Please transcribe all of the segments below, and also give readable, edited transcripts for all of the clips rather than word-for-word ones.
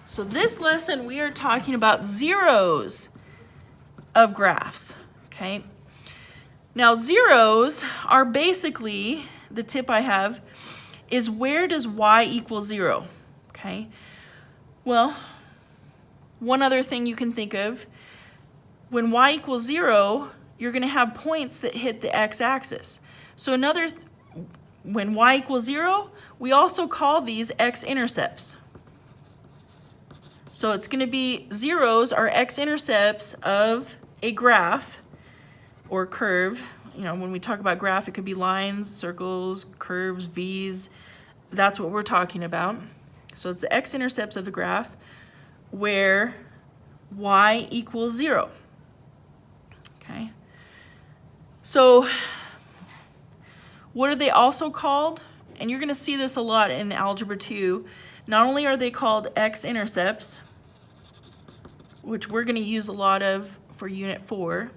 So this lesson we are talking about zeros of graphs, okay? Now zeros are basically, the tip I have is where does y equal 0, okay? Well, one other thing you can think of, when y equals 0, you're going to have points that hit the x-axis. So when y equals 0, we also call these x-intercepts. So it's going to be zeros are x-intercepts of a graph or curve. You know, when we talk about graph, it could be lines, circles, curves, v's. That's what we're talking about. So it's the x-intercepts of the graph where y equals 0. Okay. So what are they also called? And you're going to see this a lot in Algebra 2. Not only are they called x-intercepts, which we're going to use a lot of for Unit 4,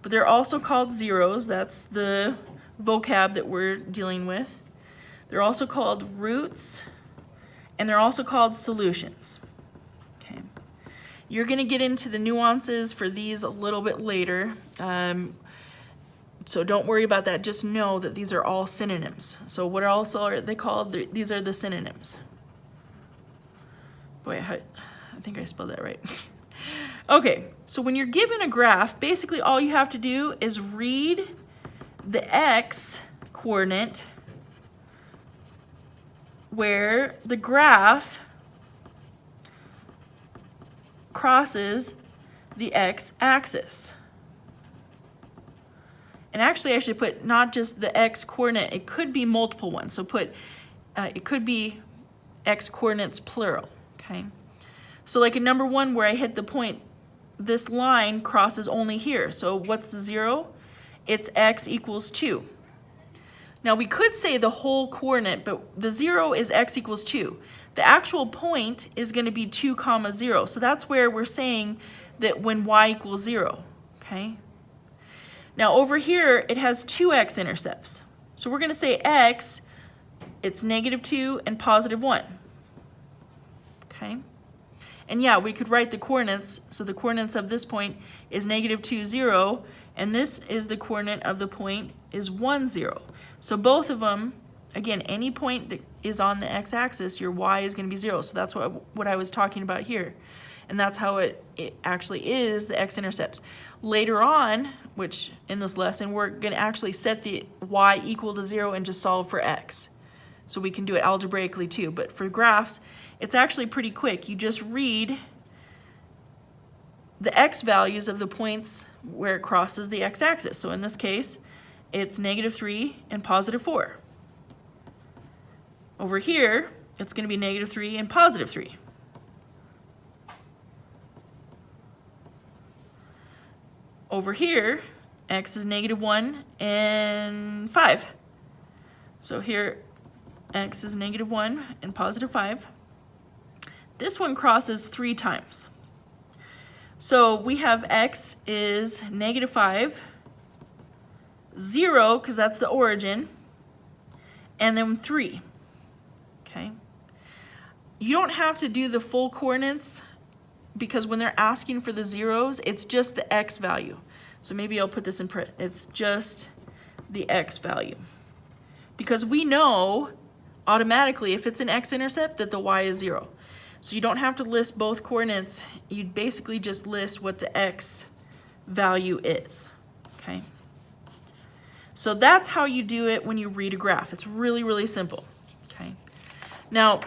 but they're also called zeros. That's the vocab that we're dealing with. They're also called roots, and they're also called solutions. Okay. You're going to get into the nuances for these a little bit later, so don't worry about that. Just know that these are all synonyms. So what else are they called? These are the synonyms. Boy, I think I spelled that right. Okay, so when you're given a graph, basically all you have to do is read the x coordinate where the graph crosses the x-axis. And actually I should put not just the x coordinate, it could be multiple ones. So it could be x coordinates plural, okay? So like in number 1 where I hit the point, this line crosses only here. So what's the 0? It's x equals 2. Now we could say the whole coordinate, but the 0 is x equals 2. The actual point is going to be 2, 0. So that's where we're saying that when y equals 0, okay? Now over here, it has 2 x-intercepts. So we're going to say x, it's -2 and +1, okay? And yeah, we could write the coordinates. So the coordinates of this point is -2, 0, and this is the coordinate of the point is 1, 0. So both of them, again, any point that is on the x-axis, your y is going to be 0. So that's what I was talking about here. And that's how it actually is, the x-intercepts. Later on, which in this lesson, we're going to actually set the y equal to 0 and just solve for x. So we can do it algebraically too. But for graphs, it's actually pretty quick. You just read the x values of the points where it crosses the x-axis. So in this case, it's -3 and +4. Over here, it's going to be -3 and +3. Over here, x is -1 and 5. So here, x is -1 and +5. This one crosses 3 times. So we have x is -5, 0, because that's the origin, and then 3, okay? You don't have to do the full coordinates because when they're asking for the zeros, it's just the x value. So maybe I'll put this in print. It's just the x value. Because we know automatically if it's an x-intercept that the y is 0. So you don't have to list both coordinates. You basically just list what the x value is, okay? So that's how you do it when you read a graph. It's really, really simple, okay? Now,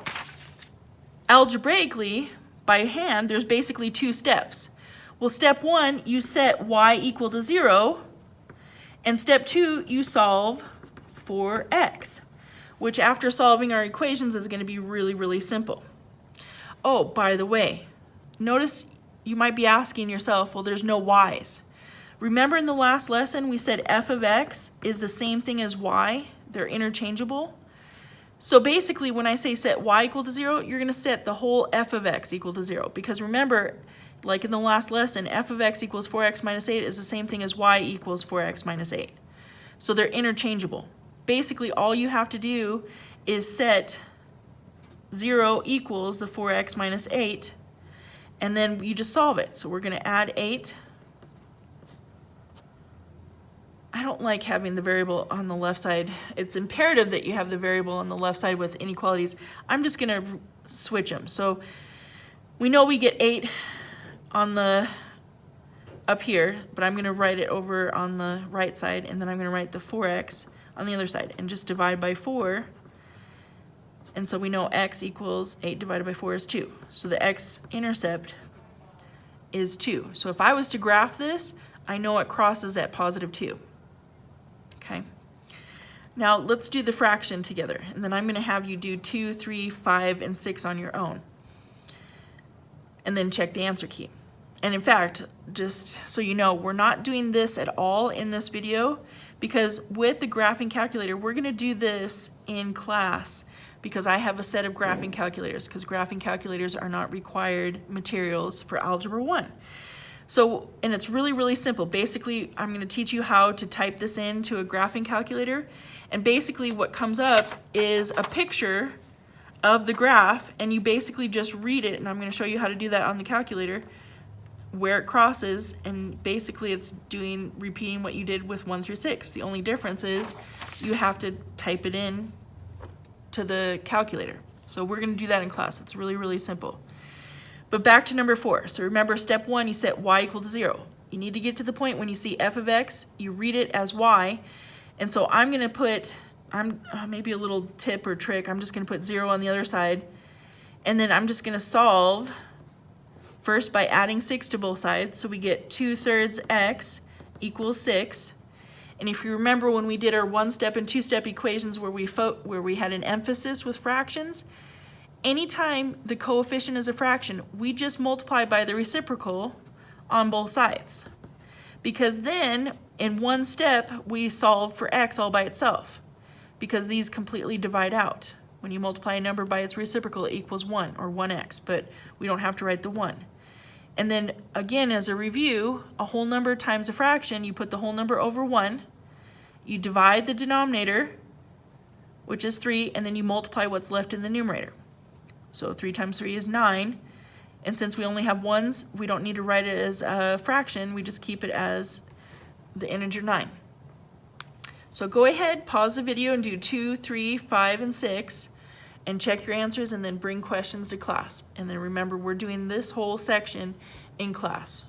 algebraically, by hand, there's basically 2 steps. Well, step 1, you set y equal to 0, and step 2, you solve for x, which after solving our equations is going to be really, really simple. Oh, by the way, notice you might be asking yourself, well, there's no y's. Remember in the last lesson we said f of x is the same thing as y? They're interchangeable. So basically when I say set y equal to 0, you're going to set the whole f of x equal to 0. Because remember, like in the last lesson, f of x equals 4x minus 8 is the same thing as y equals 4x minus 8. So they're interchangeable. Basically all you have to do is set 0 equals the 4x minus 8, and then you just solve it. So we're going to add 8. I don't like having the variable on the left side. It's imperative that you have the variable on the left side with inequalities. I'm just going to switch them. So we know we get 8 on the up here, but I'm going to write it over on the right side, and then I'm going to write the 4x on the other side and just divide by 4. And so we know x equals 8 divided by 4 is 2. So the x-intercept is 2. So if I was to graph this, I know it crosses at positive 2. Okay. Now let's do the fraction together, and then I'm going to have you do 2, 3, 5, and 6 on your own. And then check the answer key. And in fact, just so you know, we're not doing this at all in this video, because with the graphing calculator, we're going to do this in class, because I have a set of graphing calculators, because graphing calculators are not required materials for Algebra 1. So, and it's really, really simple. Basically, I'm going to teach you how to type this into a graphing calculator, and basically what comes up is a picture of the graph, and you basically just read it, and I'm going to show you how to do that on the calculator, where it crosses, and basically it's repeating what you did with 1 through 6. The only difference is you have to type it in to the calculator. So we're going to do that in class. It's really, really simple. But back to number 4. So remember, step 1, you set y equal to 0. You need to get to the point when you see f of x, you read it as y. And so I'm going to put, maybe a little tip or trick, I'm just going to put 0 on the other side. And then I'm just going to solve first by adding 6 to both sides. So we get 2/3 x equals 6. And if you remember when we did our 1-step and 2-step equations where we had an emphasis with fractions, anytime the coefficient is a fraction, we just multiply by the reciprocal on both sides. Because then, in 1 step, we solve for x all by itself, because these completely divide out. When you multiply a number by its reciprocal, it equals 1, or 1x, but we don't have to write the 1. And then, again, as a review, a whole number times a fraction, you put the whole number over 1, you divide the denominator, which is 3, and then you multiply what's left in the numerator. So 3 times 3 is 9, and since we only have 1s, we don't need to write it as a fraction, we just keep it as the integer 9. So go ahead, pause the video and do 2, 3, 5, and 6, and check your answers, and then bring questions to class. And then remember, we're doing this whole section in class.